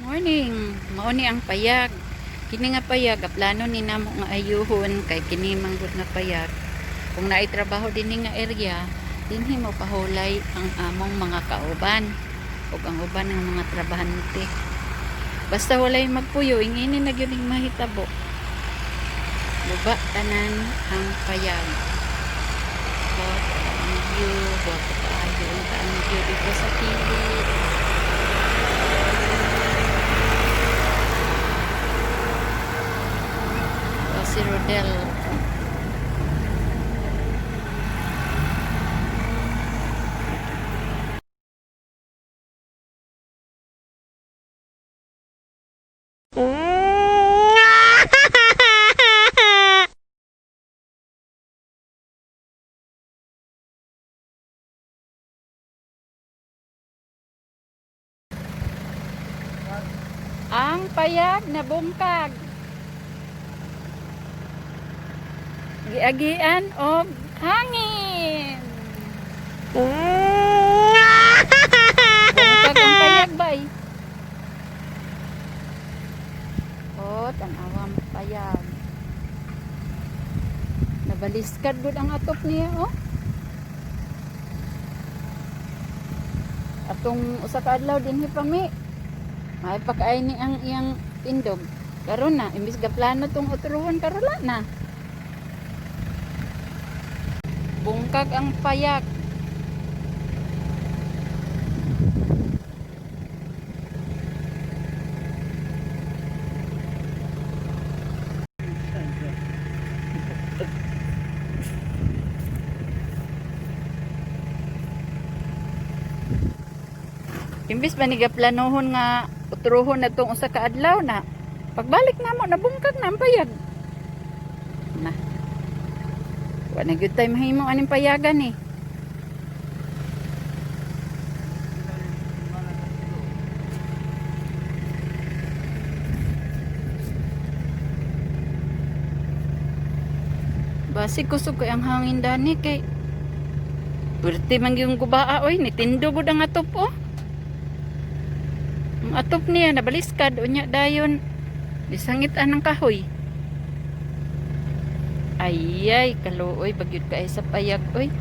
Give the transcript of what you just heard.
Morning, mao ni ang payag. Kini nga payag, plano ni namo nga ayuhon kay kini manggod nga payag. Kung naay trabaho dinhi nga area, dinhi mo pahulay ang among mga kauban ug ang uban ng mga trabahante. Basta walay magpuyo, ingini na gyud ning mahitabo. Luba tanan ang payag. Ang view, wapo kaayo ang view dito sa kilid. Si Rodel. Ang payag na bungkag. Giagian og hangin. Bungkag ang payag bay. Oh, tan-awang payag. Nabaliskad gud ang atop niya, oh. Atong usa ka adlaw dinhi pa mi. May pakaay ni ang iyang tindog. Karon na imbis ga plano tong uturuhon karon na. Bungkag ang payag. Imbis ba niga planohon nga uturuhon na tong usa ka adlaw na pagbalik namo nabungkag na ang payag. Na. Wa na gyud tay mahimo aning payagan eh. Basi kusog kay ang hangin dani kay perti man gyud gubaa oy nitindo gud ang atop oh. Ang atop niya nabaliskad unya dayon bisangitan ng kahoy. Ayay kaluoy bagyud kay sa payag oy.